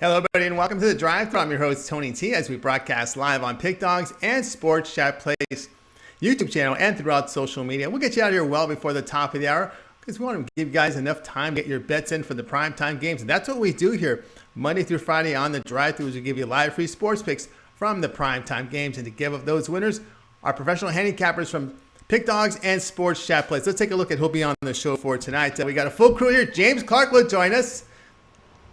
Hello, everybody, and welcome to The Drive. I'm your host, Tony T, as we broadcast live on Pick Dogs and Sports Chat Plays YouTube channel and throughout social media. We'll get you out of here well before the top of the hour because we want to give you guys enough time to get your bets in for the primetime games. And that's what we do here Monday through Friday on The Drive-Thru is we give you live free sports picks from the primetime games. And to give up those winners, our professional handicappers from Pick Dogs and Sports Chat Plays. Let's take a look at who'll be on the show for tonight. We got a full crew here. James Clark will join us.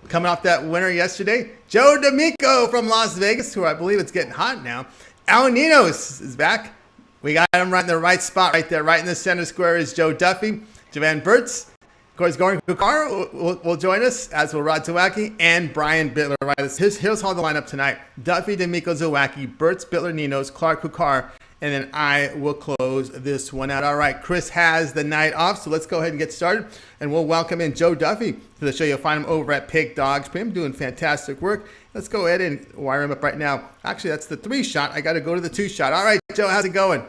Coming off that winner yesterday, Joe D'Amico from Las Vegas, who I believe it's getting hot now. Ninos is back. We got him right in the right spot right there. Right in the center square is Joe Duffy. Jovan Burts. Of course, Goran Kucar will join us, as will Zawacki and Brian Bitler. Right, here's all the lineup tonight. Duffy, D'Amico, Zawacki, Burts, Bitler, Ninos, Clark, Kucar, and then I will close this one out. All right, Chris has the night off, so let's go ahead and get started. And we'll welcome in Joe Duffy to the show. You'll find him over at Pick Dogs Premium, doing fantastic work. Let's go ahead and wire him up right now. Actually, that's the 3-shot. I got to go to the 2-shot. All right, Joe, how's it going?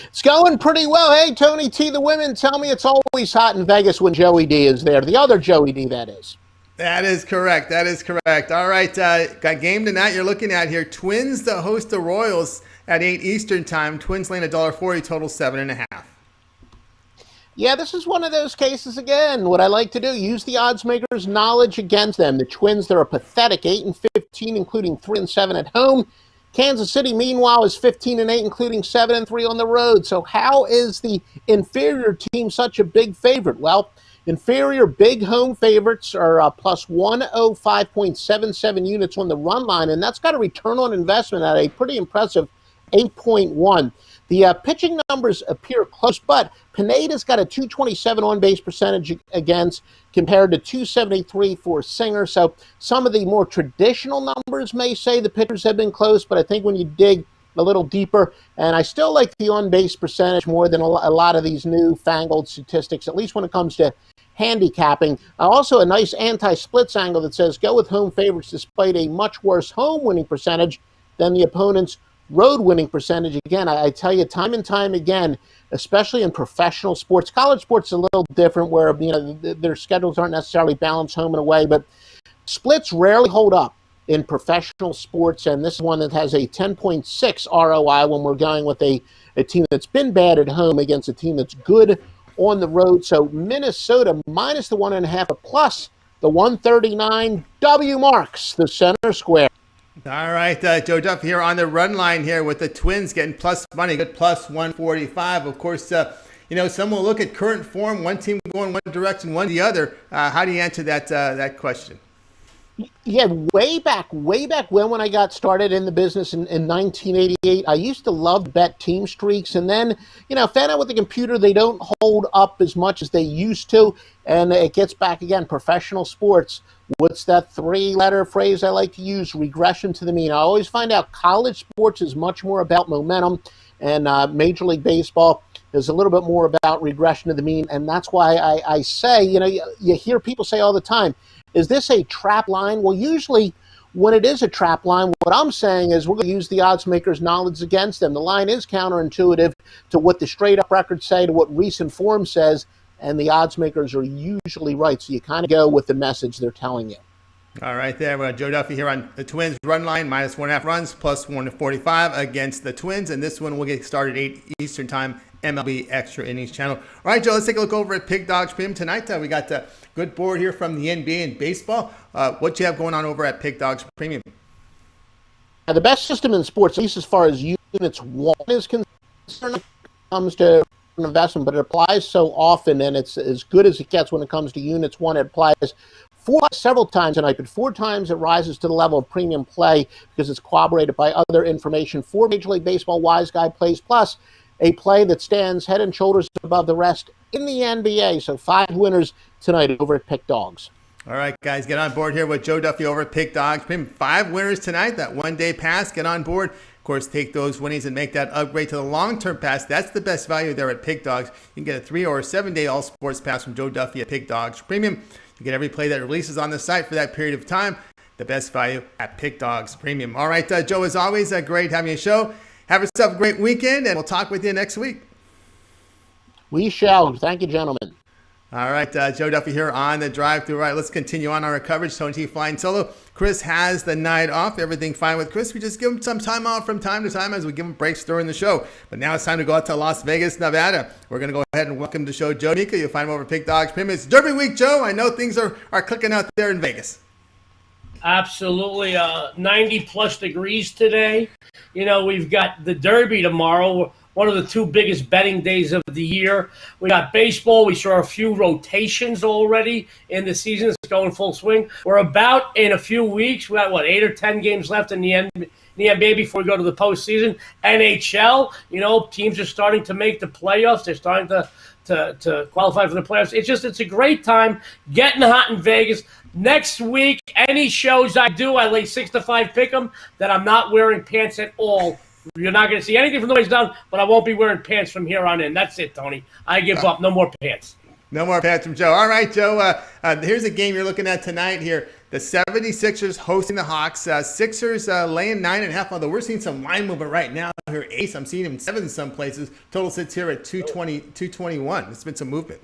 It's going pretty well. Hey, Tony T, the women tell me it's always hot in Vegas when Joey D is there. The other Joey D, that is. That is correct. That is correct. All right, got game tonight you're looking at here. Twins to host the Royals at 8 Eastern time. Twins laying $1.40, total 7.5. Yeah, this is one of those cases again. What I like to do, use the odds makers' knowledge against them. The Twins, they're a pathetic 8-15, including 3-7 at home. Kansas City, meanwhile, is 15-8, including 7-3 on the road. So how is the inferior team such a big favorite? Well, inferior big home favorites are plus 105.77 units on the run line, and that's got a return on investment at a pretty impressive 8.1. The pitching numbers appear close, but Pineda's got a 227 on-base percentage against compared to 273 for Singer. So some of the more traditional numbers may say the pitchers have been close, but I think when you dig a little deeper, and I still like the on-base percentage more than a lot of these new-fangled statistics, at least when it comes to handicapping. Also a nice anti-splits angle that says go with home favorites despite a much worse home winning percentage than the opponent's road winning percentage. Again, I tell you time and time again, especially in professional sports. College sports is a little different where their schedules aren't necessarily balanced home and away, but splits rarely hold up in professional sports, and this is one that has a 10.6 ROI when we're going with a team that's been bad at home against a team that's good on the road. So Minnesota minus the 1.5 plus the 139 W marks the center square. All right, Joe Duff here on the run line here with the Twins getting plus money, good plus 145. Of course, some will look at current form, one team going one direction, one the other. How do you answer that question? Yeah, way back when I got started in the business in 1988, I used to love bet team streaks, and then, found out with the computer they don't hold up as much as they used to, and it gets back again, professional sports. What's that 3-letter phrase I like to use? Regression to the mean. I always find out college sports is much more about momentum, and Major League Baseball is a little bit more about regression to the mean, and that's why I say, you hear people say all the time, is this a trap line? Well, usually when it is a trap line, what I'm saying is we're going to use the odds makers' knowledge against them. The line is counterintuitive to what the straight-up records say, to what recent form says, and the odds makers are usually right. So you kind of go with the message they're telling you. All right, there. Joe Duffy here on the Twins run line, minus 1.5 runs, plus 145 against the Twins. And this one will get started 8 Eastern time, MLB Extra Innings channel. All right, Joe, let's take a look over at Pick Dogs Premium tonight. We got a good board here from the NBA and baseball. What you have going on over at Pick Dogs Premium? The best system in sports, at least as far as units one is concerned, when it comes to investment, but it applies so often, and it's as good as it gets when it comes to units one. It applies several times tonight, but 4 times it rises to the level of premium play because it's corroborated by other information. 4 Major League Baseball Wise Guy plays, plus a play that stands head and shoulders above the rest in the NBA. So 5 winners tonight over at Pick Dogs. All right, guys, get on board here with Joe Duffy over at Pick Dogs. 5 winners tonight, that one-day pass. Get on board. Of course, take those winnings and make that upgrade to the long-term pass. That's the best value there at Pick Dogs. You can get a 3 or a 7-day all-sports pass from Joe Duffy at Pick Dogs Premium. You get every play that releases on the site for that period of time. The best value at Pick Dogs Premium. All right, Joe, as always, great having you show. Have yourself a great weekend, and we'll talk with you next week. We shall. Thank you, gentlemen. All right, Joe Duffy here on the drive-thru. All right, let's continue on our coverage. Tony T flying solo. Chris has the night off. Everything fine with Chris. We just give him some time off from time to time as we give him breaks during the show. But now it's time to go out to Las Vegas, Nevada. We're going to go ahead and welcome to the show Joe Nico. You'll find him over at Pig Dogs Premium. It's Derby Week, Joe. I know things are clicking out there in Vegas. Absolutely. 90-plus degrees today. You know, we've got the Derby tomorrow, one of the two biggest betting days of the year. We got baseball. We saw a few rotations already in the season. It's going full swing. We're about in a few weeks. We got, 8 or 10 games left in the NBA before we go to the postseason. NHL, you know, teams are starting to make the playoffs. They're starting to qualify for the playoffs. It's a great time, getting hot in Vegas. Next week, any shows I do, I lay 6 to 5 pick 'em that I'm not wearing pants at all. You're not going to see anything from the waist down, but I won't be wearing pants from here on in. That's it, Tony. I give up. No more pants. No more pants from Joe. All right, Joe. Here's a game you're looking at tonight here. The 76ers hosting the Hawks. Sixers laying 9.5, although we're seeing some line movement right now here. Ace, I'm seeing him 7 in some places. Total sits here at 220, 221. It's been some movement.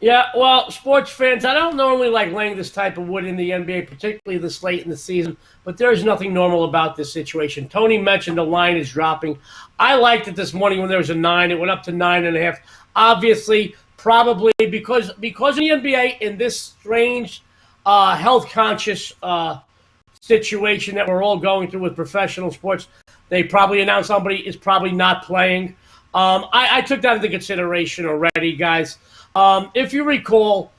Yeah, well, sports fans, I don't normally like laying this type of wood in the NBA, particularly this late in the season, but there's nothing normal about this situation. Tony mentioned the line is dropping. I liked it this morning when there was a 9. It went up to 9.5. Obviously, probably because of the NBA in this strange, health-conscious situation that we're all going through with professional sports, they probably announced somebody is probably not playing. I took that into consideration already, guys. If you recall,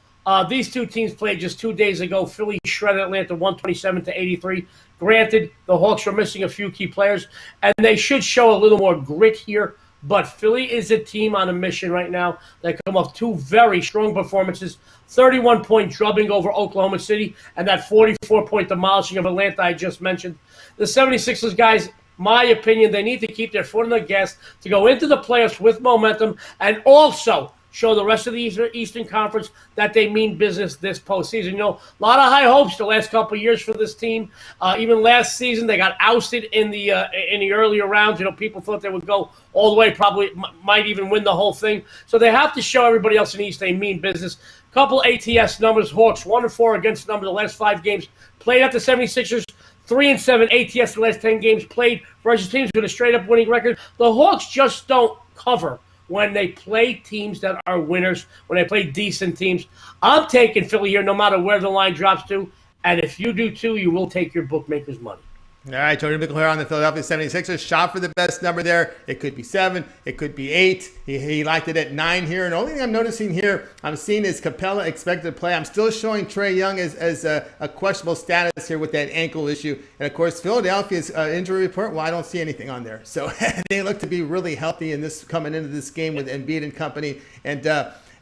these two teams played just 2 days ago. Philly shredded Atlanta 127-83. Granted, the Hawks are missing a few key players, and they should show a little more grit here. But Philly is a team on a mission right now. They come off 2 very strong performances, 31-point drubbing over Oklahoma City, and that 44-point demolishing of Atlanta I just mentioned. The 76ers, guys, my opinion, they need to keep their foot on the gas to go into the playoffs with momentum and also show the rest of the Eastern Conference that they mean business this postseason. You know, a lot of high hopes the last couple of years for this team. Even last season, they got ousted in the earlier rounds. You know, people thought they would go all the way, probably might even win the whole thing. So they have to show everybody else in the East they mean business. Couple ATS numbers: Hawks 1-4 against the number the last 5 games played at the 76ers. 3-7 ATS the last 10 games played versus teams with a straight-up winning record. The Hawks just don't cover when they play teams that are winners, when they play decent teams. I'm taking Philly here no matter where the line drops to, and if you do too, you will take your bookmaker's money. All right, Tony Bickle here on the Philadelphia 76ers. Shot for the best number there. It could be 7. It could be 8. He liked it at 9 here. And the only thing I'm noticing here, I'm seeing is Capella expected to play. I'm still showing Trae Young as a questionable status here with that ankle issue. And, of course, Philadelphia's injury report, well, I don't see anything on there. So they look to be really healthy in this coming into this game with Embiid and company. And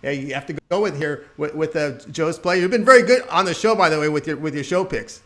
you have to go with here with Joe's play. You've been very good on the show, by the way, with your show picks.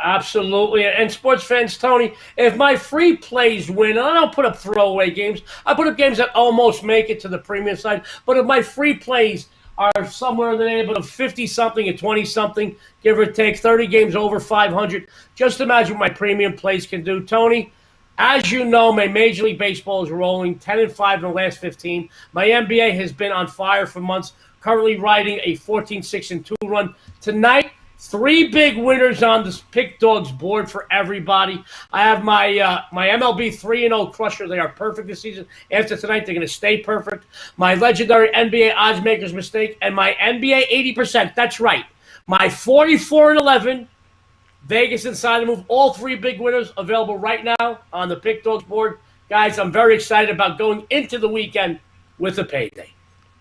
Absolutely. And sports fans, Tony, if my free plays win, and I don't put up throwaway games, I put up games that almost make it to the premium side, but if my free plays are somewhere in the neighborhood of 50-something and 20-something, give or take, 30 games over 500, just imagine what my premium plays can do. Tony, as you know, my Major League Baseball is rolling 10-5 in the last 15. My NBA has been on fire for months, currently riding a 14-6-2 run. Tonight, 3 big winners on this Pick Dogs board for everybody. I have my MLB 3-0 crusher. They are perfect this season. After tonight, they're going to stay perfect. My legendary NBA odds makers mistake and my NBA 80%. That's right. My 44-11 Vegas Insider move. All 3 big winners available right now on the Pick Dogs board. Guys, I'm very excited about going into the weekend with a payday.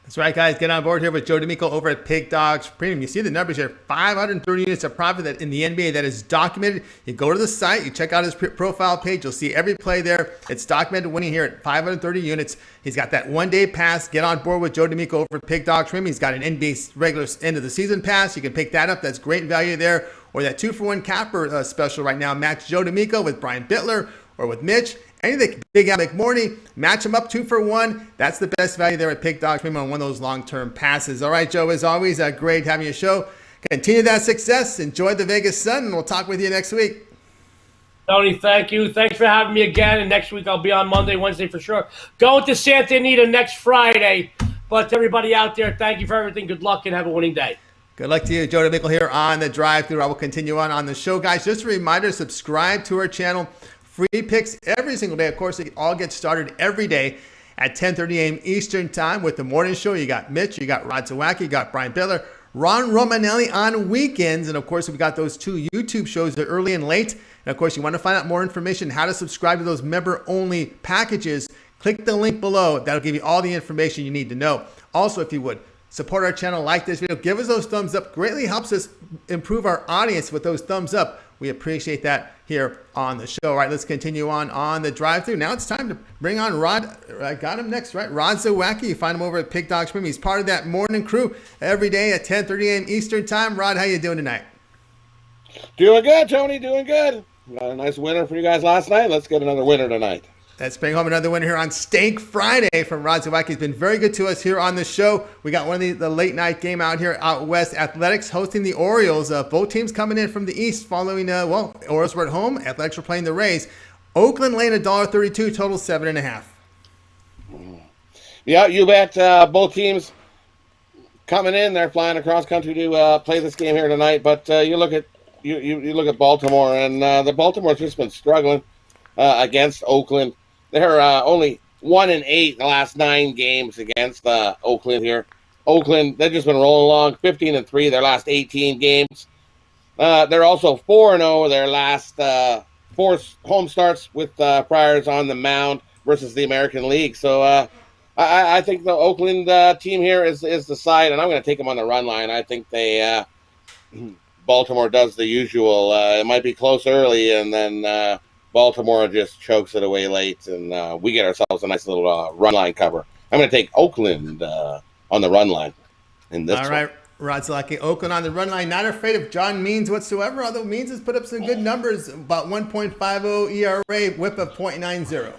That's right, guys. Get on board here with Joe D'Amico over at Pig Dogs Premium. You see the numbers here, 530 units of profit that in the NBA that is documented. You go to the site, you check out his profile page. You'll see every play there. It's documented winning here at 530 units. He's got that one-day pass. Get on board with Joe D'Amico over at Pig Dogs Premium. He's got an NBA regular end of the season pass. You can pick that up. That's great value there. Or that 2-for-1 capper special right now. Match Joe D'Amico with Brian Bitler or with Mitch. Anything Big Al McMorney, match them up 2-for-1. That's the best value there at Pick Dogs Premium on one of those long-term passes. All right, Joe, as always, great having your show. Continue that success. Enjoy the Vegas sun, and we'll talk with you next week. Tony, thank you. Thanks for having me again. And next week I'll be on Monday, Wednesday for sure. Going to Santa Anita next Friday. But to everybody out there, thank you for everything. Good luck and have a winning day. Good luck to you. Joe Mickle here on the drive-thru. I will continue on the show, guys. Just a reminder, subscribe to our channel. Free picks every single day. Of course, it all gets started every day at 10:30 a.m. Eastern time with the morning show. You got Mitch, you got Rod Zawacki, you got Brian Bitler, Ron Romanelli on weekends. And, of course, we've got those 2 YouTube shows, the early and late. And, of course, you want to find out more information, how to subscribe to those member-only packages, click the link below. That'll give you all the information you need to know. Also, if you would, support our channel, like this video, give us those thumbs up. Greatly helps us improve our audience with those thumbs up. We appreciate that here on the show. All right, let's continue on the drive-thru. Now it's time to bring on Rod. I got him next, right? Rod Zawacki. You find him over at Pig Dogs Premium. He's part of that morning crew every day at 10:30 a.m. Eastern time. Rod, how you doing tonight? Doing good, Tony. Doing good. Got a nice winner for you guys last night. Let's get another winner tonight. Let's bring home another winner here on Steak Friday from Rod Zawacki. He's been very good to us here on the show. We got one of the late night game out here out west. Athletics hosting the Orioles. Both teams coming in from the east following, Orioles were at home. Athletics were playing the Rays. Oakland laying $1.32, total 7.5. Yeah, you bet. Both teams coming in. They're flying across country to play this game here tonight. But you look at you look at Baltimore, and the Baltimore's just been struggling against Oakland. They're only 1-8 the last 9 games against Oakland here. Oakland, they've just been rolling along, 15-3 their last 18 games. They're also 4-0 their last 4 home starts with Friars on the mound versus the American League. So I think the Oakland team here is the side, and I'm going to take them on the run line. I think they Baltimore does the usual. It might be close early, and then Baltimore just chokes it away late, and we get ourselves a nice little run line cover. I'm going to take Oakland on the run line in this. All right, Rod Zawacki, Oakland on the run line. Not afraid of John Means whatsoever, although Means has put up some good numbers, about 1.50 ERA, whip of .90.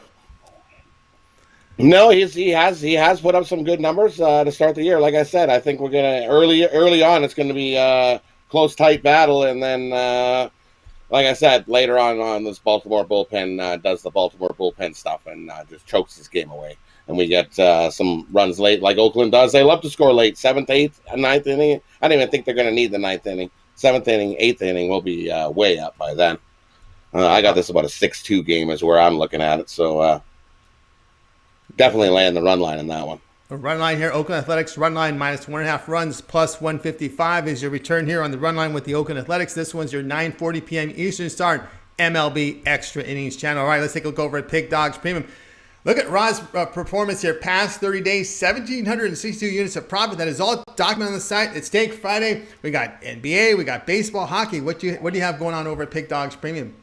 No, he has put up some good numbers to start the year. Like I said, I think we're going to early on. It's going to be a close, tight battle, and then. Like I said, later on this Baltimore bullpen does the Baltimore bullpen stuff and just chokes this game away. And we get some runs late like Oakland does. They love to score late, 7th, 8th, 9th inning. I don't even think they're going to need the 9th inning. 7th inning, 8th inning will be way up by then. I got this about a 6-2 game is where I'm looking at it. So definitely laying the run line in that one. Run line here, Oakland Athletics run line minus 1.5 runs plus 155 is your return here on the run line with the Oakland Athletics. This one's your 9:40 p.m. Eastern start, MLB Extra Innings channel. All right, let's take a look over at Pig Dogs Premium. Look at Rod's performance here. Past 30 days, 1,762 units of profit. That is all documented on the site. It's Steak Friday. We got NBA, we got baseball, hockey. What do you have going on over at Pig Dogs Premium?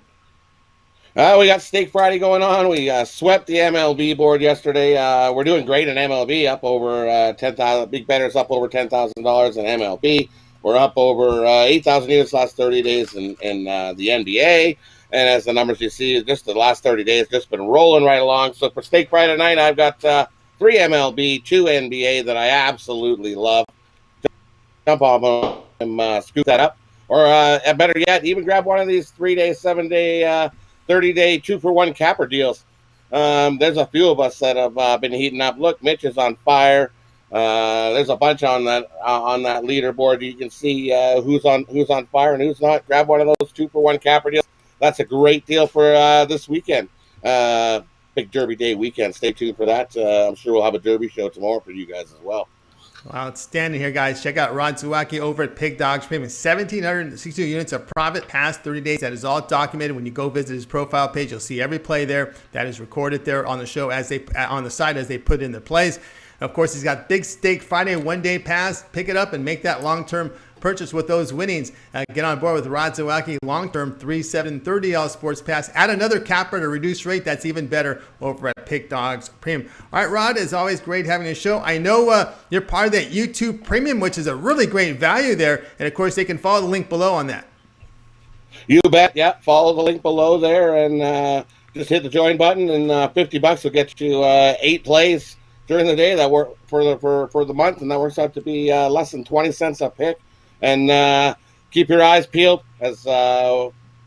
We got Steak Friday going on. We swept the MLB board yesterday. We're doing great in MLB, up over 10,000. Big bettors up over $10,000 in MLB. We're up over 8,000 units last 30 days in the NBA. And as the numbers you see, just the last 30 days just been rolling right along. So for Steak Friday night, I've got 3 MLB, 2 NBA that I absolutely love. Jump on them, scoop that up. Or better yet, even grab one of these 3-day, 7-day, 30-day 2-for-1 capper deals. There's a few of us that have been heating up. Look, Mitch is on fire. There's a bunch on that leaderboard. You can see who's on fire and who's not. Grab one of those 2-for-1 capper deals. That's a great deal for this weekend. Big Derby Day weekend. Stay tuned for that. I'm sure we'll have a Derby show tomorrow for you guys as well. Well, outstanding here, guys. Check out Rod Zawacki over at Pig Dogs Premium. 1,762 units of profit past 30 days. That is all documented. When you go visit his profile page, you'll see every play there. That is recorded there on the show on the site as they put in the plays. Of course, he's got Big Steak Friday, 1-day pass. Pick it up and make that long-term purchase with those winnings. Get on board with Rod Zawacki, long-term 3/7/30 sports pass. Add another capper at a reduced rate. That's even better over at Pig Dogs Premium. All right, Rod, it's always great having a show. I know you're part of that YouTube Premium, which is a really great value there. And, of course, they can follow the link below on that. You bet. Yeah, follow the link below there and just hit the join button, and $50 will get you 8 plays during the day that work for the month, and that works out to be less than 20 cents a pick. And keep your eyes peeled, as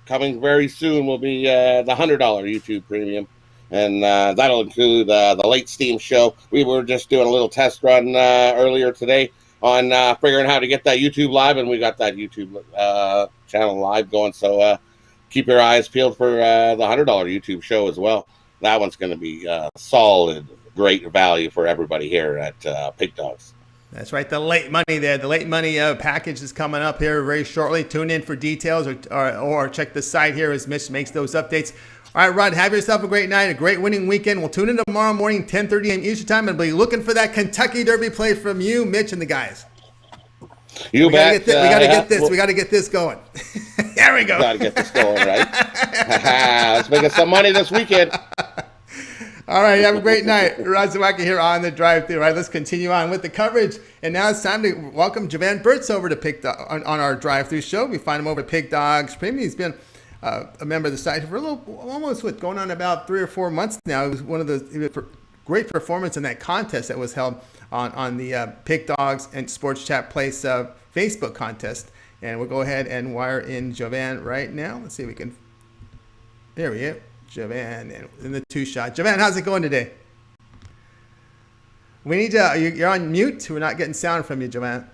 coming very soon will be the $100 YouTube Premium. And that'll include the late steam show. We were just doing a little test run earlier today on figuring how to get that YouTube live, and we got that YouTube channel live going. So keep your eyes peeled for the $100 YouTube show as well. That one's going to be solid, great value for everybody here at Pig Dogs. That's right. The late money there. The late money package is coming up here very shortly. Tune in for details or check the site here as Mitch makes those updates. All right, Rod, have yourself a great night, a great winning weekend. We'll tune in tomorrow morning, 10:30 a.m. Eastern time, and be looking for that Kentucky Derby play from you, Mitch, and the guys. We got to get this going. There we go. Got to get this going, right? Let's make us some money this weekend. All right, have a great night. Rod Zawacki here on the drive-thru. All right, let's continue on with the coverage. And now it's time to welcome Jovan Burts over to on our drive-thru show. We find him over at Pig Dogs Premium. He's been a member of the site for going on about 3 or 4 months now. It was one of the great performance in that contest that was held on the Pig Dogs and Sports Chat Place Facebook contest. And we'll go ahead and wire in Jovan right now. Let's see if we can. There we go. Jovan in the two-shot. Jovan, how's it going today? We need to. You're on mute. We're not getting sound from you, Jovan.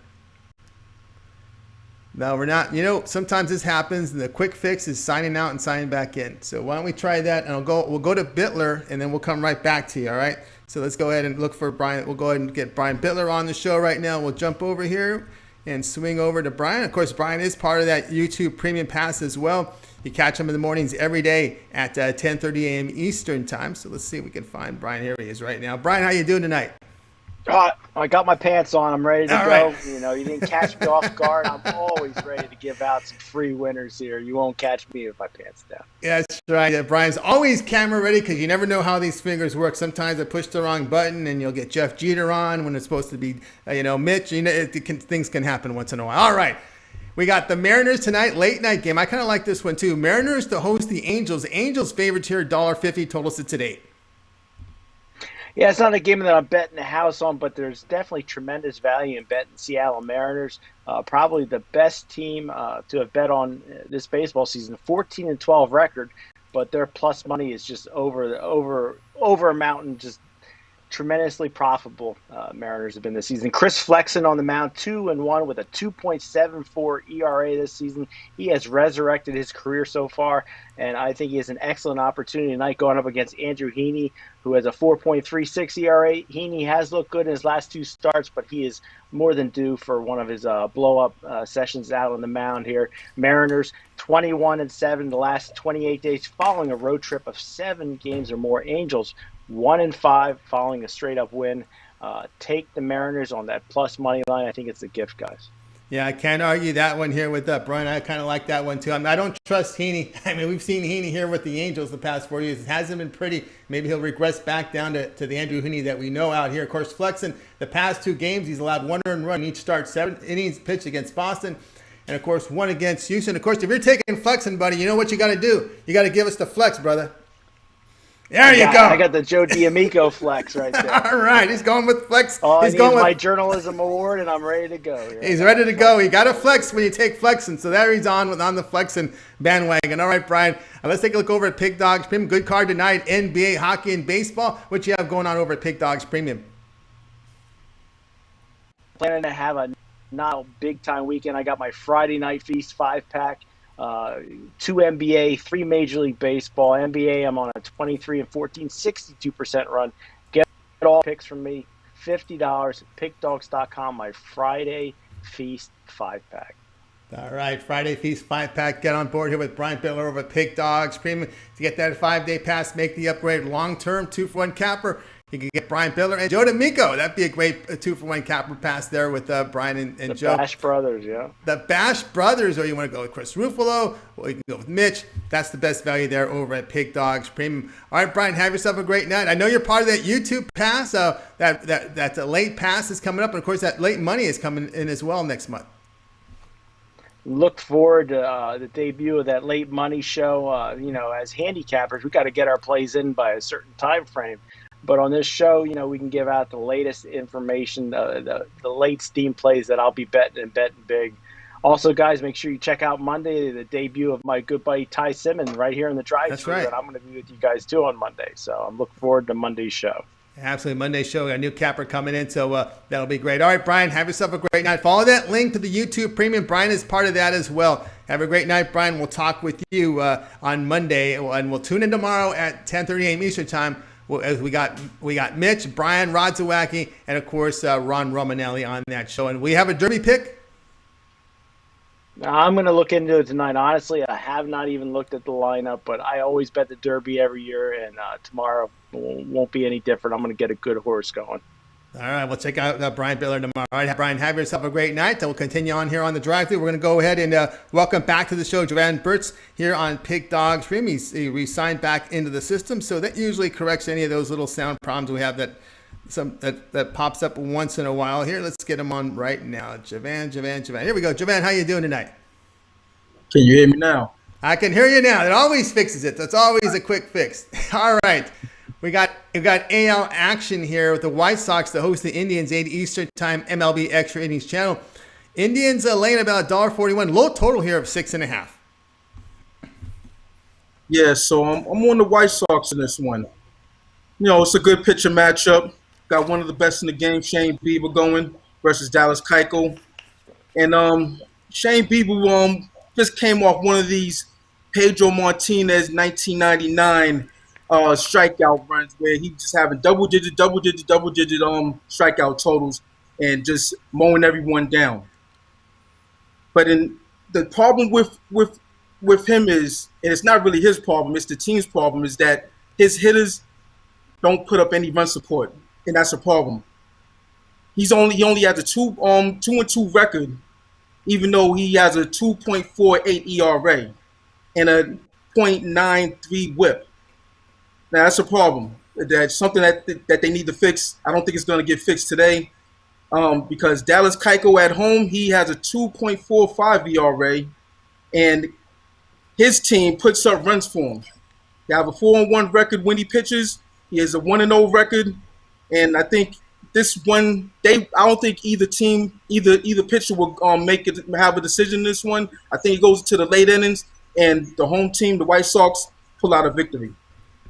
No, we're not. You know, sometimes this happens, and the quick fix is signing out and signing back in. So why don't we try that? And we'll go to Bitler, and then we'll come right back to you. All right. So let's go ahead and look for Brian. We'll go ahead and get Brian Bitler on the show right now. We'll jump over here and swing over to Brian. Of course, Brian is part of that YouTube Premium Pass as well. You catch him in the mornings every day at 10:30 a.m. Eastern time. So let's see if we can find Brian. Here he is right now. Brian, how you doing tonight? I got my pants on. I'm ready to All go. right. You know, you didn't catch me off guard. I'm always ready to give out some free winners here. You won't catch me with my pants down. Yeah, that's right. Yeah, Brian's always camera ready because you never know how these fingers work. Sometimes I push the wrong button and you'll get Jeff Jeter on when it's supposed to be, Mitch. Things can happen once in a while. All right. We got the Mariners tonight, late night game. I kind of like this one too. Mariners to host the Angels. Angels favorites here, $1.50. Total sits at 8. Yeah, it's not a game that I'm betting the house on, but there's definitely tremendous value in betting Seattle Mariners. Probably the best team to have bet on this baseball season. 14-12 record, but their plus money is just over a mountain, just tremendously profitable. Mariners have been this season. Chris Flexen on the mound, 2-1 with a 2.74 ERA this season. He has resurrected his career so far, and I think he has an excellent opportunity tonight going up against Andrew Heaney, who has a 4.36 ERA. Heaney has looked good in his last 2 starts, but he is more than due for one of his blow-up sessions out on the mound here. Mariners 21-7 the last 28 days following a road trip of 7 games or more. Angels 1-5 following a straight-up win. Take the Mariners on that plus money line. I think it's a gift, guys. Yeah, I can't argue that one here with Brian. I kind of like that one too. I don't trust Heaney. I mean, we've seen Heaney here with the Angels the past 4 years. It hasn't been pretty. Maybe he'll regress back down to the Andrew Heaney that we know out here. Of course, Flexen, the past 2 games, he's allowed 1 earned run in each start, 7 innings pitched against Boston, and of course, 1 against Houston. Of course, if you're taking Flexen, buddy, you know what you got to do. You got to give us the flex, brother. There you go. I got the Joe D'Amico flex right there. All right, he's going with flex. He's going with my journalism award, and I'm ready to go. Yeah. He's ready to go. He got a flex when you take flexing, so there he's on the flexing bandwagon. All right, Brian, let's take a look over at Pig Dogs Premium. Good card tonight, NBA, hockey, and baseball. What you have going on over at Pig Dogs Premium? Planning to have a not big-time weekend. I got my Friday night feast 5-pack. 2 NBA, 3 Major League Baseball. NBA, I'm on a 23-14, 62% run. Get all picks from me, $50 at pickdogs.com, my Friday Feast 5-pack. All right, Friday Feast 5-pack. Get on board here with Brian Bitler over at Pig Dogs Premium. To get that 5-day pass, make the upgrade long-term, 2-for-1 capper. You can get Brian Bitler and Joe D'Amico. That'd be a great 2-for-1 capper pass there with Brian and Joe. The Bash Brothers, yeah. The Bash Brothers, or you want to go with Chris Ruffolo, or you can go with Mitch. That's the best value there over at Pig Dogs Premium. All right, Brian, have yourself a great night. I know you're part of that YouTube pass. That late pass is coming up, and of course that late money is coming in as well next month. Look forward to the debut of that late money show. As handicappers, we got to get our plays in by a certain time frame. But on this show, we can give out the latest information, the late steam plays that I'll be betting and betting big Also, guys, make sure you check out Monday, the debut of my good buddy Ty Simmons right here in the drive-thru. That's right. And I'm going to be with you guys too on Monday. So I'm looking forward to Monday's show. Absolutely. Monday show. We got a new capper coming in, so that'll be great. All right, Brian, have yourself a great night. Follow that link to the YouTube Premium. Brian is part of that as well. Have a great night, Brian. We'll talk with you on Monday, and we'll tune in tomorrow at 10:30 a.m. Eastern Time. As we got Mitch, Brian, Rod Zawacky, and of course Ron Romanelli on that show. And we have a derby pick. I'm going to look into it tonight. Honestly, I have not even looked at the lineup, but I always bet the Derby every year, and tomorrow won't be any different. I'm going to get a good horse going. All right, we'll check out Brian Bitler tomorrow. All right, Brian, have yourself a great night. We'll continue on here on the drive-thru. We're going to go ahead and welcome back to the show Jovan Burts here on Pig Dog Stream. He re-signed back into the system, so that usually corrects any of those little sound problems we have that pops up once in a while. Here, let's get him on right now. Jovan. Here we go. Jovan, how you doing tonight? Can you hear me now? I can hear you now. It always fixes it. That's always a quick fix. All right. We've got AL action here with the White Sox to host the Indians, 8 Eastern Time, MLB Extra Innings Channel. Indians laying about $1.41. Low total here of 6.5. Yeah, so I'm on the White Sox in this one. You know, it's a good pitcher matchup. Got one of the best in the game, Shane Bieber, going versus Dallas Keuchel. And Shane Bieber just came off one of these Pedro Martinez 1999 strikeout runs where he just having double-digit strikeout totals and just mowing everyone down. But the problem with him is, and it's not really his problem, it's the team's problem, is that his hitters don't put up any run support, and that's a problem. He only has a 2-2 record, even though he has a 2.48 ERA and a .93 WHIP. Now that's a problem. That's something that they need to fix. I don't think it's going to get fixed today, because Dallas Keuchel at home, he has a 2.45 ERA, and his team puts up runs for him. They have a 4-1 record when he pitches. He has a 1-0 record, and I think this one, I don't think either pitcher will have a decision in this one. I think it goes to the late innings, and the home team, the White Sox, pull out a victory.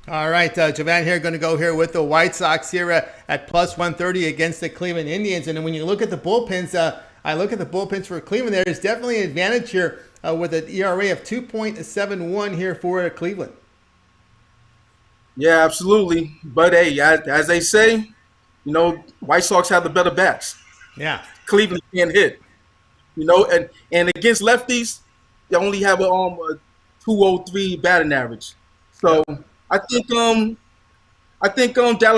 All right, Jovan here, going to go here with the White Sox here at plus 130 against the Cleveland Indians. And then when you look at the bullpens, I look at the bullpens for Cleveland. There's definitely an advantage here with an ERA of 2.71 here for Cleveland. Yeah, absolutely. But hey, as they say, you know, White Sox have the better bats. Yeah. Cleveland can't hit. You know, and against lefties, they only have a 203 batting average. So I think Dallas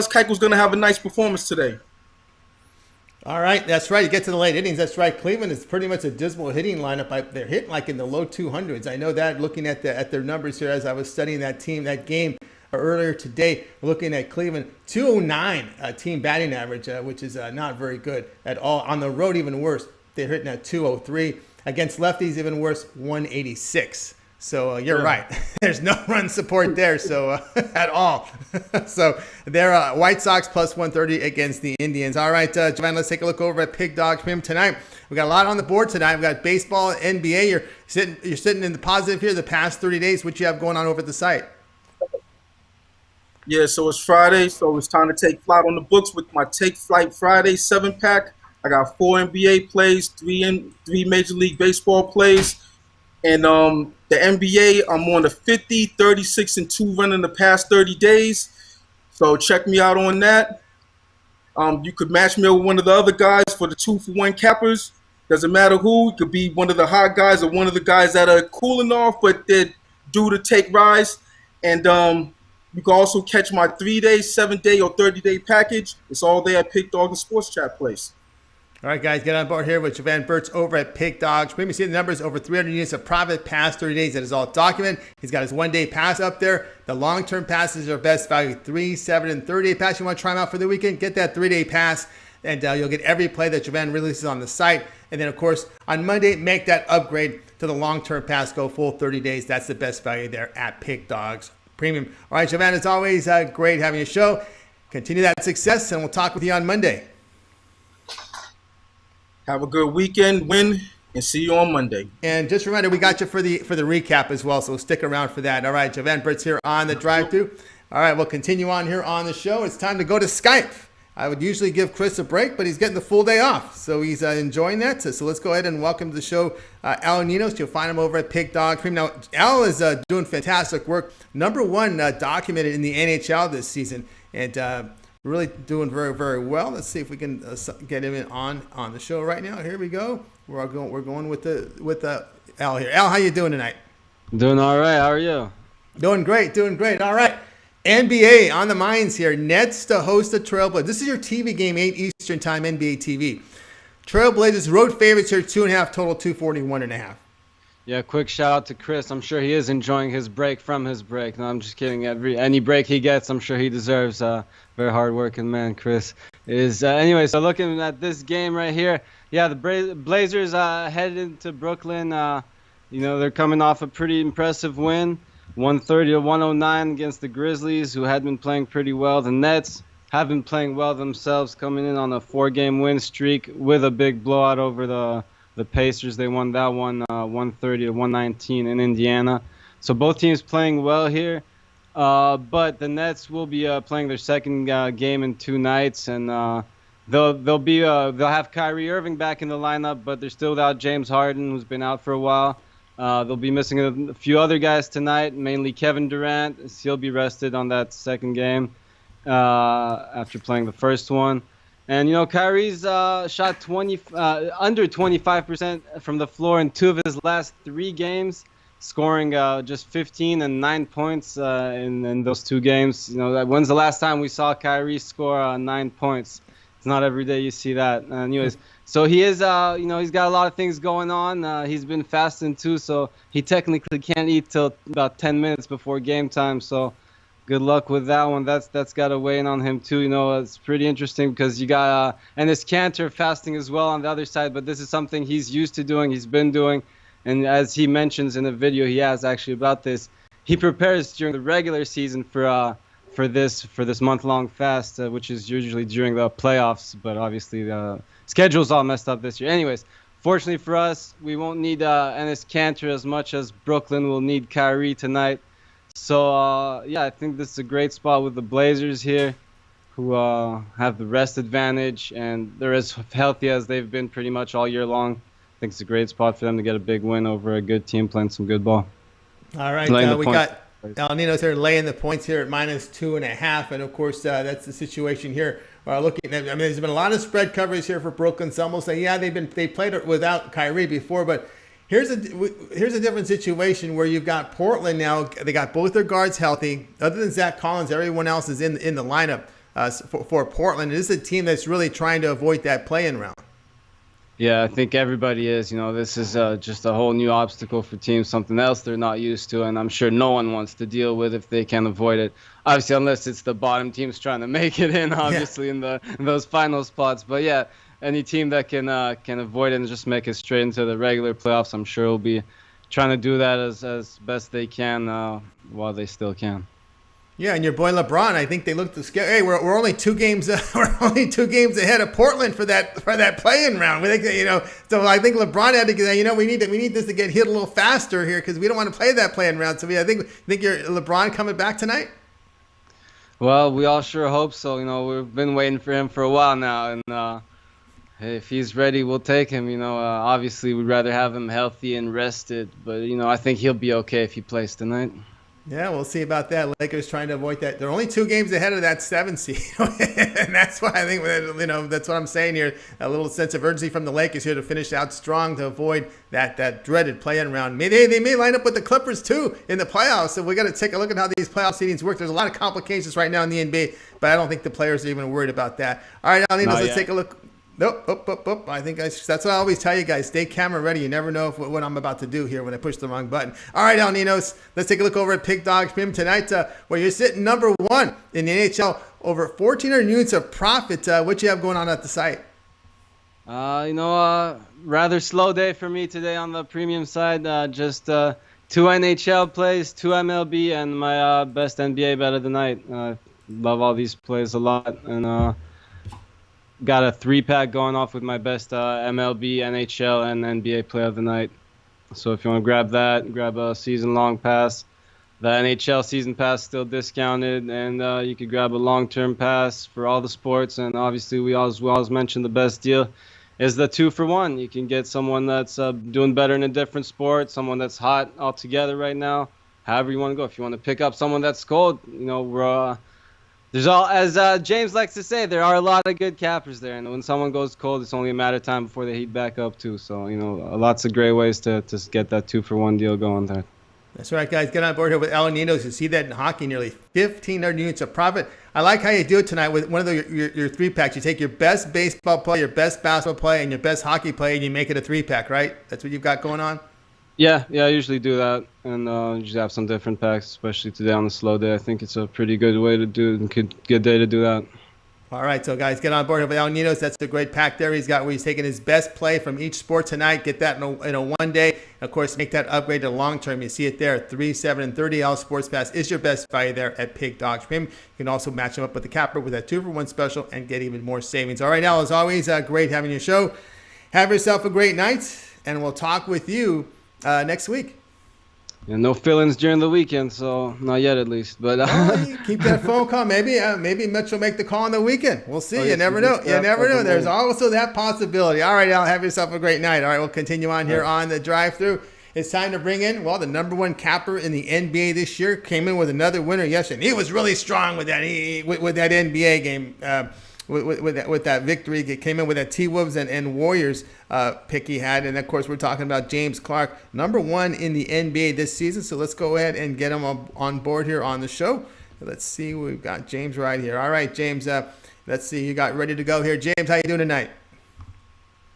Keuchel's going to have a nice performance today. All right, that's right. You get to the late innings. That's right. Cleveland is pretty much a dismal hitting lineup. They're hitting like in the low 200s. I know that looking at their numbers here as I was studying that game earlier today. Looking at Cleveland, 209 team batting average, which is not very good at all. On the road, even worse. They're hitting at 203. Against lefties, even worse, 186. So you're right. There's no run support there, so at all. So they're White Sox plus 130 against the Indians. All right, Jovan, let's take a look over at Pig Dog Stream tonight. We got a lot on the board tonight. We got baseball, NBA. You're sitting in the positive here the past 30 days. What you have going on over at the site? Yeah, so it's Friday, so it's time to take flight on the books with my Take Flight Friday 7-pack. I got 4 NBA plays, 3 Major League Baseball plays. And the NBA, I'm on the 50, 36, and 2 run in the past 30 days. So check me out on that. You could match me with one of the other guys for the 2-for-1 cappers. Doesn't matter who. It could be one of the hot guys or one of the guys that are cooling off, but they're due to take rise. And you can also catch my 3-day, 7-day, or 30-day package. It's all there at Pig Dog and Sports Chat Place. All right, guys, get on board here with Jovan Burts over at Pig Dogs. Maybe see the numbers, over 300 units of profit past 30 days. That is all documented. He's got his 1-day pass up there. The long-term passes are best value, 3, 7, and 30-day pass. You want to try them out for the weekend? Get that 3-day pass, and you'll get every play that Jovan releases on the site. And then, of course, on Monday, make that upgrade to the long-term pass. Go full 30 days. That's the best value there at Pig Dogs Premium. All right, Jovan, it's always great having a show. Continue that success, and we'll talk with you on Monday. Have a good weekend. Win And see you on Monday. And just a reminder, we got you for the recap as well, so stick around for that. All right, Jovan Burts here on the drive-thru. All right, we'll continue on here on the show. It's time to go to Skype. I would usually give Chris a break, but he's getting the full day off, so he's enjoying that. So let's go ahead and welcome to the show Al Ninos. You'll find him over at Pig Dog Cream. Now, Al is doing fantastic work. Number one documented in the NHL this season, and really doing very, very well. Let's see if we can get him on the show right now. Here we go. We're going with Al here. Al, how you doing tonight? Doing all right. How are you? Doing great. All right. NBA on the minds here. Nets to host the Trailblazers. This is your TV game, 8 Eastern time, NBA TV. Trailblazers road favorites here, 2.5 total, 241.5. Yeah, quick shout out to Chris. I'm sure he is enjoying his break from his break. No, I'm just kidding. Any break he gets, I'm sure he deserves. Very hard-working man, Chris is. Anyway, so looking at this game right here, yeah, the Blazers headed into Brooklyn. They're coming off a pretty impressive win. 130-109 against the Grizzlies, who had been playing pretty well. The Nets have been playing well themselves, coming in on a 4-game win streak with a big blowout over the Pacers. They won that one 130-119 in Indiana. So both teams playing well here. But the Nets will be playing their second game in 2 nights, and they'll have Kyrie Irving back in the lineup, but they're still without James Harden, who's been out for a while. They'll be missing a few other guys tonight, mainly Kevin Durant. He'll be rested on that second game after playing the first one. And, Kyrie's shot under 25% from the floor in 2 of his last 3 games, scoring just 15 and 9 points in those 2 games. When's the last time we saw Kyrie score 9 points? It's not every day you see that. Anyways, so he is, he's got a lot of things going on. He's been fasting too, so he technically can't eat till about 10 minutes before game time. So good luck with that one. That's got to weigh in on him too. It's pretty interesting because you got and this Cantor fasting as well on the other side. But this is something he's used to doing. He's been doing, and as he mentions in a video he has actually about this, he prepares during the regular season for this month-long fast, which is usually during the playoffs, but obviously the schedule's all messed up this year. Anyways, fortunately for us, we won't need Enes Kanter as much as Brooklyn will need Kyrie tonight. So, I think this is a great spot with the Blazers here, who have the rest advantage, and they're as healthy as they've been pretty much all year long. I think it's a great spot for them to get a big win over a good team playing some good ball. All right, we got El Nino's here laying the points here at -2.5, and of course that's the situation here. Looking at, there's been a lot of spread coverage here for Brooklyn. Some will say, yeah, they played it without Kyrie before, but here's a different situation where you've got Portland now. They got both their guards healthy. Other than Zach Collins, everyone else is in the lineup for Portland. This is a team that's really trying to avoid that play-in round. Yeah, I think everybody is. This is just a whole new obstacle for teams, something else they're not used to, and I'm sure no one wants to deal with if they can avoid it. Obviously, unless it's the bottom teams trying to make it in, obviously, in those final spots. But yeah, any team that can avoid it and just make it straight into the regular playoffs, I'm sure will be trying to do that as best they can while they still can. Yeah, and your boy LeBron, I think they looked to scare. Hey, we're only 2 games. We're only 2 games ahead of Portland for that play-in round. We think, so I think LeBron had to get. We need this to get hit a little faster here because we don't want to play that play-in round. So I think your LeBron coming back tonight. Well, we all sure hope so. We've been waiting for him for a while now, and if he's ready, we'll take him. Obviously we'd rather have him healthy and rested, but I think he'll be okay if he plays tonight. Yeah, we'll see about that. Lakers trying to avoid that. They're only 2 games ahead of that 7 seed, and that's why I think that's what I'm saying here. A little sense of urgency from the Lakers here to finish out strong to avoid that dreaded play-in round. They may line up with the Clippers too in the playoffs. So we got to take a look at how these playoff seedings work. There's a lot of complications right now in the NBA, but I don't think the players are even worried about that. All right, let's take a look. Nope. I think that's what I always tell you guys. Stay camera ready. You never know what I'm about to do here when I push the wrong button. All right, El Ninos, let's take a look over at Pig Dog Cream tonight, where you're sitting number 1 in the NHL, over 1,400 units of profit. What you have going on at the site? Rather slow day for me today on the premium side. Just 2 NHL plays, 2 MLB, and my best NBA bet of the night. Love all these plays a lot, and got a 3-pack going off with my best MLB, NHL, and NBA player of the night. So if you want to grab that, grab a season-long pass. The NHL season pass still discounted, and you could grab a long-term pass for all the sports. And obviously, we always mention the best deal is the 2-for-1. You can get someone that's doing better in a different sport, someone that's hot altogether right now. However you want to go. If you want to pick up someone that's cold, there's as James likes to say, there are a lot of good cappers there, and when someone goes cold, it's only a matter of time before they heat back up too. So lots of great ways to get that 2-for-1 deal going there. That's right, guys. Get on board here with Ninos. You see that in hockey, nearly 1,500 units of profit. I like how you do it tonight with one of your 3-packs. You take your best baseball play, your best basketball play, and your best hockey play, and you make it a 3-pack, right? That's what you've got going on? Yeah, I usually do that, and usually have some different packs, especially today on the slow day. I think it's a pretty good way to do it, good day to do that. All right, so guys, get on board with Ninos. That's a great pack there. He's taking his best play from each sport tonight. Get that in a one day. Of course, make that upgrade to long term. You see it there, 3, 7, and 30 Sports Pass is your best value there at Pig Dogs Premium. You can also match them up with the capper with that 2-for-1 special and get even more savings. All right, Al, as always, great having your show. Have yourself a great night, and we'll talk with you next week. Yeah, no fill-ins during the weekend, so not yet at least. But you keep that phone call. Maybe Mitch will make the call on the weekend. We'll see. You never know. You never know. There's also that possibility. All right, Al, have yourself a great night. All right, we'll continue on here on the drive-through. It's time to bring in, the number one capper in the NBA this year. Came in with another winner yesterday. He was really strong with that NBA game. With that victory, he came in with that T-Wolves and Warriors pick he had. And, of course, we're talking about James Clark, number 1 in the NBA this season. So let's go ahead and get him on board here on the show. Let's see. We've got James right here. All right, James, let's see. You got ready to go here. James, how you doing tonight?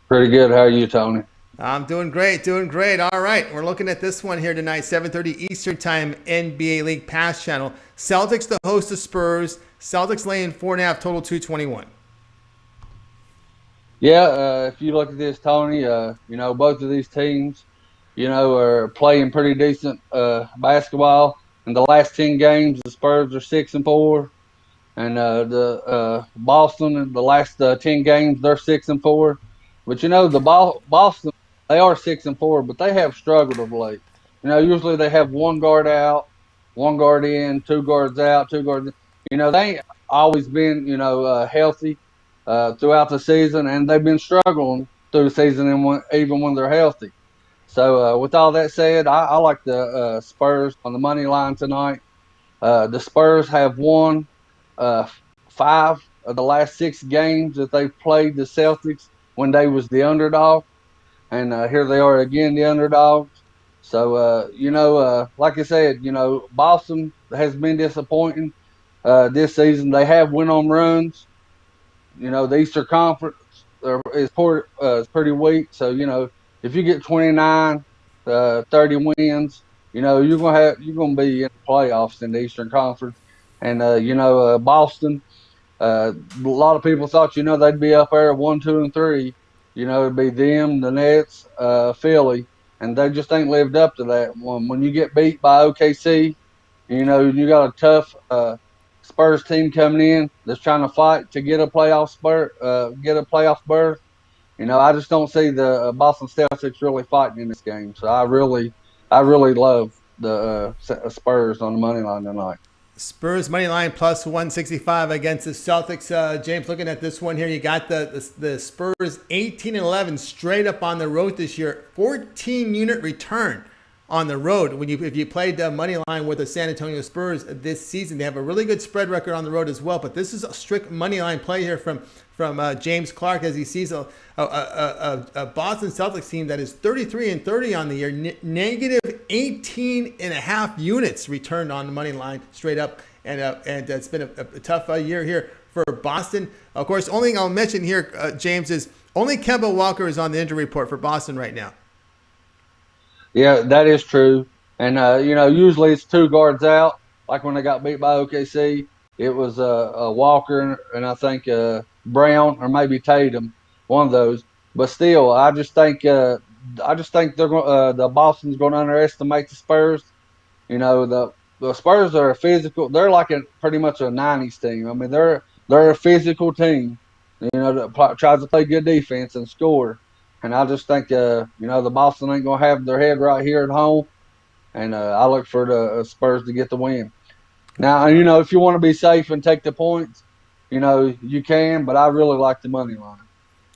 Pretty good. How are you, Tony? I'm doing great. All right, we're looking at this one here tonight, 7:30 Eastern Time, NBA League Pass Channel. Celtics to host the Spurs. Celtics laying 4.5, total 221. Yeah, if you look at this, Tony, both of these teams, are playing pretty decent basketball. In the last 10 games, the Spurs are 6-4, and the Boston in the last 10 games, they're 6-4. But the Boston, they are 6-4, but they have struggled of late. Usually they have one guard out, one guard in, 2 guards out, 2 guards in. They ain't always been, healthy throughout the season, and they've been struggling through the season even when they're healthy. So with all that said, I like the Spurs on the money line tonight. The Spurs have won 5 of the last 6 games that they've played the Celtics when they was the underdog, and here they are again, the underdogs. So, like I said, Boston has been disappointing this season. They have went on runs. The Eastern Conference is pretty weak. So, if you get 29, 30 wins, you're gonna be in the playoffs in the Eastern Conference. And Boston, a lot of people thought they'd be up there 1, 2, and 3. It'd be them, the Nets, Philly, and they just ain't lived up to that. When you get beat by OKC, you got a tough Spurs team coming in that's trying to fight to get a playoff berth. I just don't see the Boston Celtics really fighting in this game. So I really love the Spurs on the money line tonight. Spurs money line plus 165 against the Celtics. James, looking at this one here, you got the Spurs 18-11 straight up on the road this year. 14-unit return on the road. If you played the money line with the San Antonio Spurs this season, they have a really good spread record on the road as well. But this is a strict money line play here from James Clark as he sees a Boston Celtics team that is 33-30 on the year, negative 18.5 units returned on the money line straight up, and it's been a tough year here for Boston. Of course, only thing I'll mention here, James, is only Kemba Walker is on the injury report for Boston right now. Yeah, that is true. And, usually it's 2 guards out. Like when they got beat by OKC, it was Walker and I think Brown or maybe Tatum, one of those. But still, I just think they're the Boston's going to underestimate the Spurs. The Spurs are a physical. They're like pretty much a '90s team. I mean, they're a physical team. that tries to play good defense and score. And I just think, the Boston ain't going to have their head right here at home. And I look for the Spurs to get the win. Now, if you want to be safe and take the points, you can, but I really like the money line.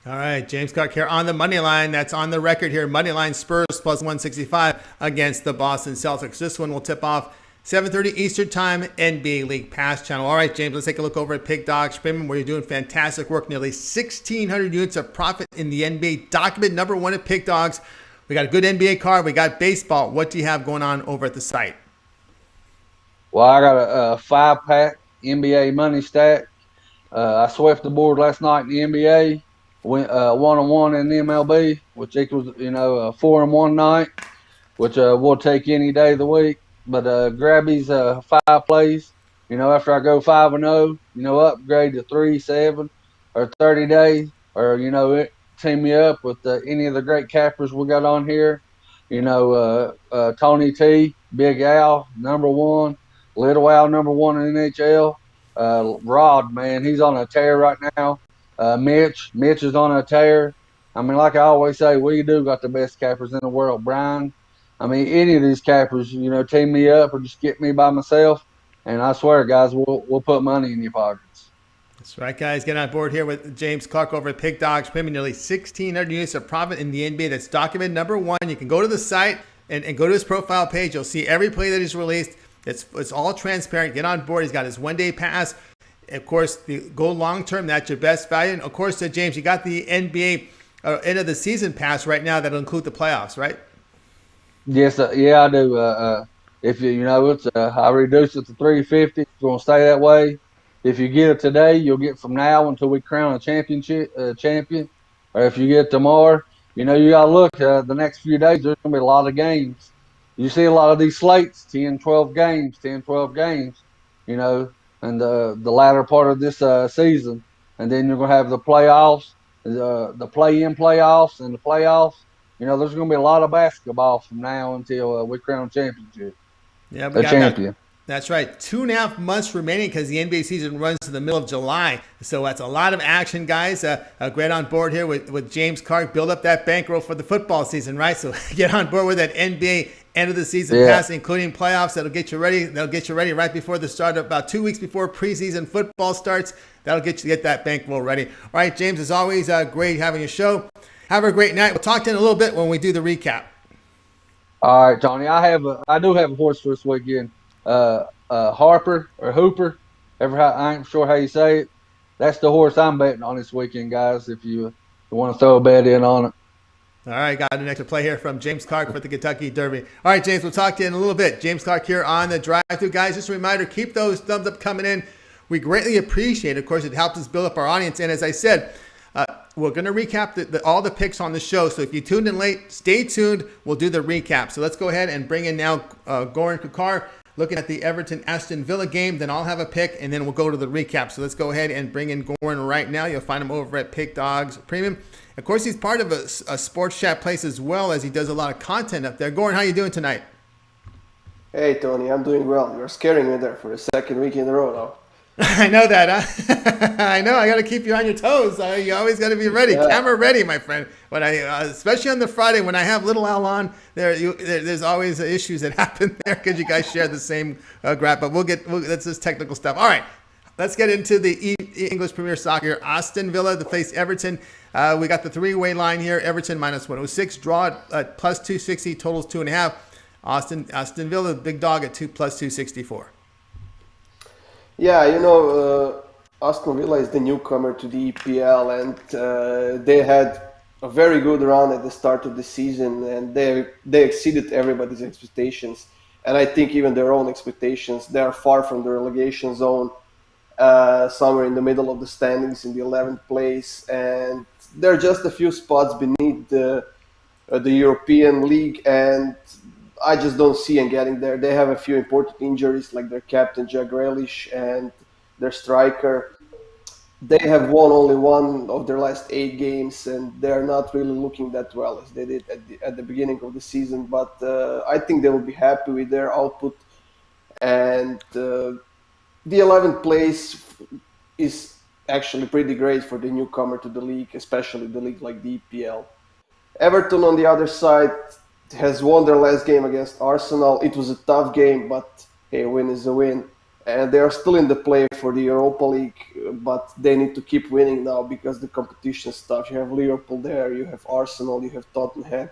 All right, James Clark here on the money line. That's on the record here. Money line Spurs plus 165 against the Boston Celtics. This one will tip off 7:30 Eastern Time, NBA League Pass channel. All right, James, let's take a look over at Pig Dog Premium, where you're doing fantastic work. Nearly 1,600 units of profit in the NBA. Document number one at Pig Dogs. We got a good NBA card. We got baseball. What do you have going on over at the site? Well, I got a 5-pack NBA money stack. I swept the board last night in the NBA. Went 1-1 in the MLB, which equals a 4-1 night, which we'll take any day of the week. But grab these 5 plays. After I go 5-0, upgrade to 3-7 or 30 days, or team me up with any of the great cappers we got on here. Tony T, Big Al, number one, Little Al, number one in NHL. Rod, man, he's on a tear right now. Mitch is on a tear. I mean, like I always say, we do got the best cappers in the world. Brian, I mean, any of these cappers, team me up or just get me by myself, and I swear, guys, we'll put money in your pockets. That's right, guys. Get on board here with James Clark over at Pig Dogs, premium nearly 1,600 units of profit in the NBA. That's document number one. You can go to the site and go to his profile page. You'll see every play that he's released. It's all transparent. Get on board. He's got his one-day pass. Of course, go long-term. That's your best value. And, of course, James, you got the NBA end of the season pass right now that'll include the playoffs, right? Yes, yeah, I do. If it's I reduce it to $350. It's going to stay that way. If you get it today, you'll get from now until we crown a champion. Or if you get it tomorrow, you got to look. The next few days, there's going to be a lot of games. You see a lot of these slates, 10, 12 games, and the latter part of this season. And then you're going to have the playoffs, the play-in playoffs, and the playoffs. There's going to be a lot of basketball from now until we crown championship. Yeah, we got champion. That's right. 2.5 months remaining because the NBA season runs to the middle of July. So that's a lot of action, guys. Great on board here with James Clark. Build up that bankroll for the football season, right? So get on board with that NBA end of the season pass, including playoffs. That'll get you ready. They'll get you ready right before the start, about 2 weeks before preseason football starts. That'll get that bankroll ready. All right, James, as always, great having your show. Have a great night. We'll talk to you in a little bit when we do the recap. All right, Tony. I do have a horse for this weekend. Harper or Hooper, I ain't sure how you say it. That's the horse I'm betting on this weekend, guys. If you want to throw a bet in on it. All right, got an extra play here from James Clark for the Kentucky Derby. All right, James, we'll talk to you in a little bit. James Clark here on the drive-thru, guys. Just a reminder, keep those thumbs up coming in. We greatly appreciate it. Of course, it helps us build up our audience. And as I said, we're going to recap all the picks on the show. So if you tuned in late, stay tuned. We'll do the recap. So let's go ahead and bring in now Goran Kakar, looking at the Everton Aston Villa game. Then I'll have a pick, and then we'll go to the recap. So let's go ahead and bring in Goran right now. You'll find him over at Pig Dogs Premium. Of course, he's part of a sports chat place as well, as he does a lot of content up there. Goran, how you doing tonight? Hey, Tony, I'm doing well. You're scaring me there for the second week in a row now. I know that, huh? I know. I got to keep you on your toes. You always got to be ready. Yeah. Camera ready, my friend. When especially on the Friday when I have little Al on, there's always issues that happen there because you guys share the same graph. But that's just technical stuff. All right, let's get into the English Premier Soccer. Aston Villa to face Everton. We got the three-way line here. Everton minus 106. Draw at plus 260. Totals 2.5. Aston Villa, the big dog at plus 264. Yeah, Aston Villa is the newcomer to the EPL, and they had a very good run at the start of the season, and they exceeded everybody's expectations, and I think even their own expectations. They are far from the relegation zone, somewhere in the middle of the standings in the 11th place, and they're just a few spots beneath the European League, and I just don't see them getting there. They have a few important injuries, like their captain, Jack Grealish, and their striker. They have won only one of their last 8 games, and they're not really looking that well as they did at the beginning of the season. But I think they will be happy with their output. And the 11th place is actually pretty great for the newcomer to the league, especially the league like the EPL. Everton, on the other side, has won their last game against Arsenal. It was a tough game, but hey, a win is a win. And they are still in the play for the Europa League, but they need to keep winning now because the competition is tough. You have Liverpool there, you have Arsenal, you have Tottenham,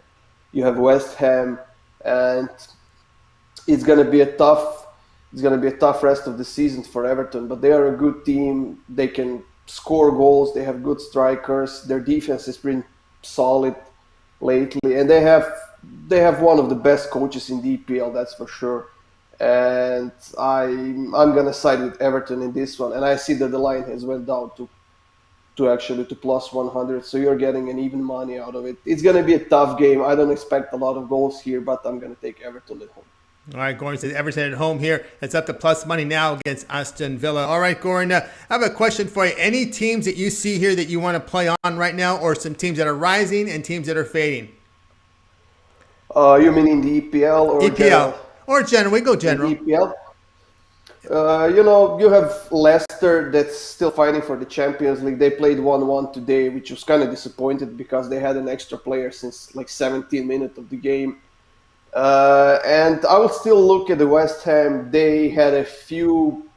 you have West Ham, and it's going to be a tough rest of the season for Everton. But they are a good team. They can score goals. They have good strikers. Their defense has been solid lately, and they have one of the best coaches in the EPL, that's for sure. And I'm gonna side with Everton in this one, and I see that the line has went down to plus 100, so you're getting an even money out of it. It's gonna be a tough game. I don't expect a lot of goals here, but I'm gonna take Everton at home. All right, Goran says Everton at home here. It's up to plus money now against Aston Villa. All right, Goran, I have a question for you. Any teams that you see here that you want to play on right now, or some teams that are rising and teams that are fading? You mean in the EPL or EPL? General? Or general, we go general. EPL. You have Leicester that's still fighting for the Champions League. They played 1-1 today, which was kind of disappointed because they had an extra player since like 17 minutes of the game. And I will still look at the West Ham. They had a few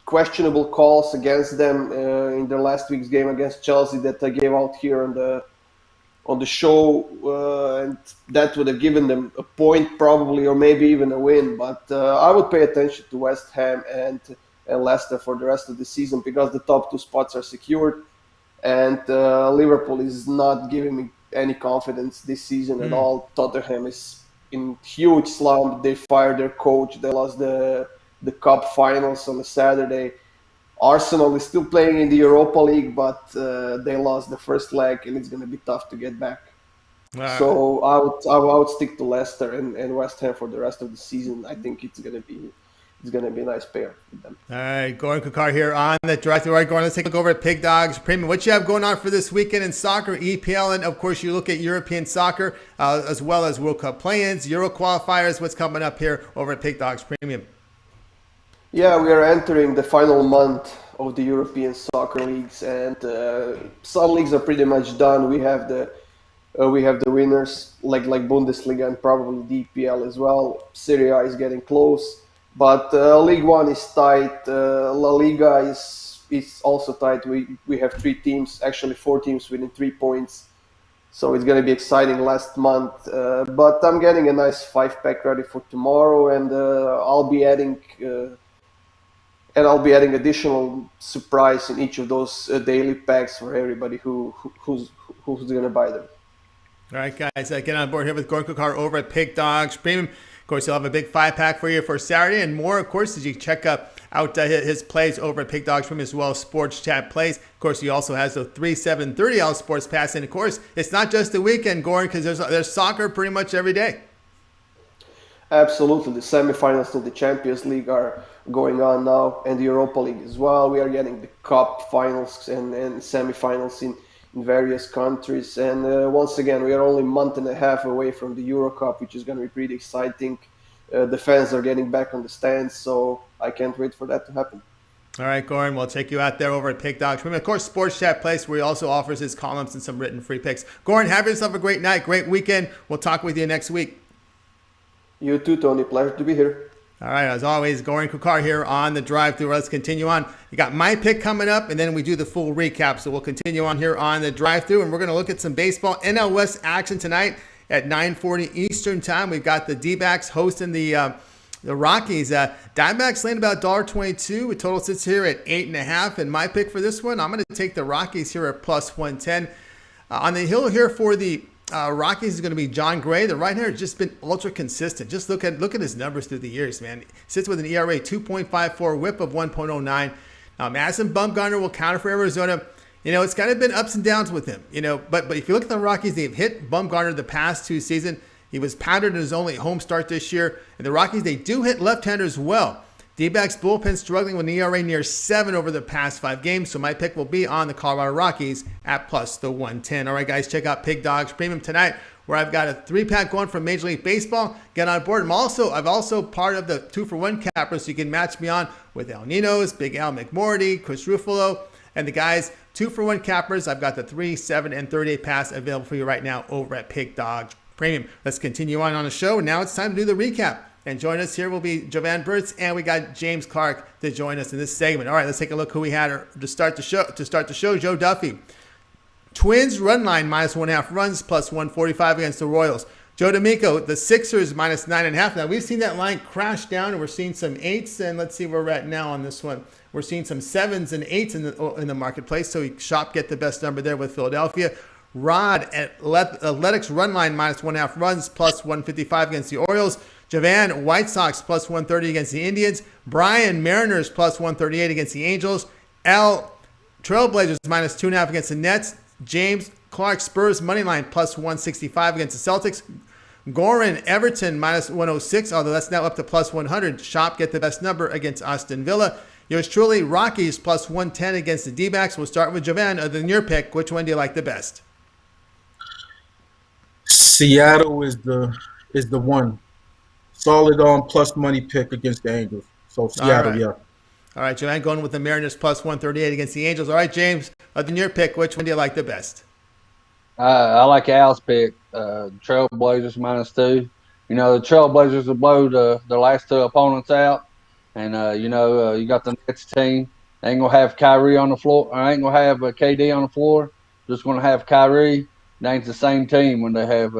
questionable calls against them in their last week's game against Chelsea that I gave out here on the show, and that would have given them a point probably, or maybe even a win. But I would pay attention to West Ham and Leicester for the rest of the season because the top two spots are secured, and Liverpool is not giving me any confidence this season at all. Tottenham is in huge slump. They fired their coach. They lost the cup finals on a Saturday. Arsenal is still playing in the Europa League, but they lost the first leg, and it's going to be tough to get back. So I would stick to Leicester and West Ham for the rest of the season. I think it's going to be a nice pair with them. All right, Goran Kakar here on the drive. All right, Goran, let's take a look over at Pig Dogs Premium. What you have going on for this weekend in soccer, EPL, and of course you look at European soccer as well as World Cup play-ins, Euro qualifiers. What's coming up here over at Pig Dogs Premium? Yeah, we are entering the final month of the European soccer leagues, and some leagues are pretty much done. We have the winners like Bundesliga and probably the EPL as well. Serie A is getting close, but League One is tight. La Liga is also tight. We have 4 teams winning 3 points, so it's going to be exciting last month. But I'm getting a nice 5-pack ready for tomorrow, and I'll be adding additional surprise in each of those daily packs for everybody who's going to buy them. All right, guys, get on board here with Goran Kakar over at Pig Dogs Premium. Of course, he'll have a big 5-pack for you for Saturday and more, of course, as you check out his plays over at Pig Dogs Premium as well as Sports Chat Plays. Of course, he also has the 3/7/30 Sports Pass. And, of course, it's not just the weekend, Goran, because there's soccer pretty much every day. Absolutely. The semifinals of the Champions League are going on now, and the Europa League as well. We are getting the Cup finals and semifinals in various countries. And once again, we are only a month and a half away from the Euro Cup, which is going to be pretty exciting. The fans are getting back on the stands, so I can't wait for that to happen. All right, Goran, we'll take you out there over at Pig Dogs. Of course, Sports Chat Place, where he also offers his columns and some written free picks. Goran, have yourself a great night, great weekend. We'll talk with you next week. You too, Tony. Pleasure to be here. All right, as always, Goran Kucar here on the drive-thru. Let's continue on. You got my pick coming up, and then we do the full recap. So we'll continue on here on the drive-thru, and we're going to look at some baseball NL West action tonight at 9:40 Eastern time. We've got the D-backs hosting the Rockies. Diamondbacks laying about $1.22. The total sits here at 8.5. And my pick for this one, I'm going to take the Rockies here at plus 110. On the hill here for the Rockies is going to be John Gray. The right-hander has just been ultra consistent. Just look at his numbers through the years, man. Sits with an ERA 2.54, WHIP of 1.09. Madison Bumgarner will counter for Arizona. It's kind of been ups and downs with him. But if you look at the Rockies, they've hit Bumgarner the past 2 seasons. He was pounded in his only home start this year. And the Rockies, they do hit left-handers well. D-backs bullpen struggling with an ERA near 7 over the past 5 games. So my pick will be on the Colorado Rockies at plus the 110. All right, guys, check out Pig Dogs Premium tonight, where I've got a 3-pack going from Major League Baseball. Get on board. I'm also part of the 2-for-1 cappers, so you can match me on with El Ninos, Big Al McMorty, Chris Ruffolo, And the guys, 2-for-1 cappers. I've got the 3, 7, and 38 pass available for you right now over at Pick Dog Premium. Let's continue on the show. Now it's time to do the recap. And join us here will be Jovan Burts, and we got James Clark to join us in this segment. All right, let's take a look who we had to start the show. To start the show, Joe Duffy. Twins run line -1.5 runs plus 145 against the Royals. Joe D'Amico, the Sixers -9.5. Now we've seen that line crash down, and we're seeing some 8s, and let's see where we're at now on this one. We're seeing some 7s and 8s in the marketplace. So Shop get the best number there with Philadelphia. Rod at Athletics run line -1.5 runs plus 155 against the Orioles. Jovan, White Sox plus 130 against the Indians. Brian, Mariners plus 138 against the Angels. L, Trailblazers -2.5 against the Nets. James Clark, Spurs money line plus 165 against the Celtics. Goran, Everton -106, although that's now up to plus 100. Shop get the best number against Aston Villa. Yours truly, Rockies plus 110 against the D-backs. We'll start with Jovan. Other than your pick, which one do you like the best? Seattle is the one. Solid on plus money pick against the Angels. So Seattle, yeah. All right, Jovan going with the Mariners plus 138 against the Angels. All right, James, other than your pick, which one do you like the best? I like Al's pick, Trailblazers -2. You know, the Trailblazers will blow the last 2 opponents out. And, you got the Nets team. They ain't going to have Kyrie on the floor. Or ain't going to have KD on the floor. Just going to have Kyrie. They ain't the same team when they have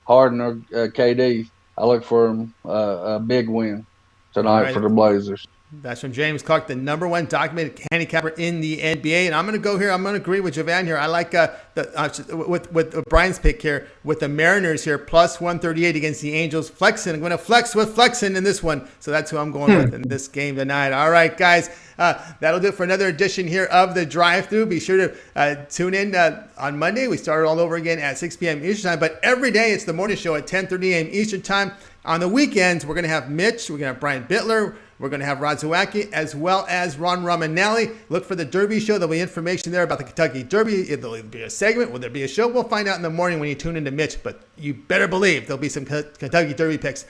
Harden or KD. I look for a big win tonight for the Blazers. That's from James Clark, the #1 documented handicapper in the NBA. And I'm going to go here. I'm going to agree with Jovan here. I like with Brian's pick here with the Mariners here, plus 138 against the Angels. Flexing. I'm going to flex with Flexing in this one. So that's who I'm going with in this game tonight. All right, guys. That'll do it for another edition here of the Drive-Thru. Be sure to tune in on Monday. We start all over again at 6 p.m. Eastern Time. But every day it's the morning show at 10:30 a.m. Eastern Time. On the weekends, we're going to have Mitch. We're going to have Brian Bitler. We're going to have Rod Zawacki as well as Ron Romanelli. Look for the Derby show. There'll be information there about the Kentucky Derby. There'll be a segment. Will there be a show? We'll find out in the morning when you tune into Mitch. But you better believe there'll be some Kentucky Derby picks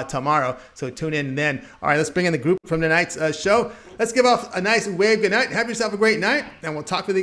tomorrow. So tune in then. All right, let's bring in the group from tonight's show. Let's give off a nice wave. Good night. Have yourself a great night. And we'll talk with you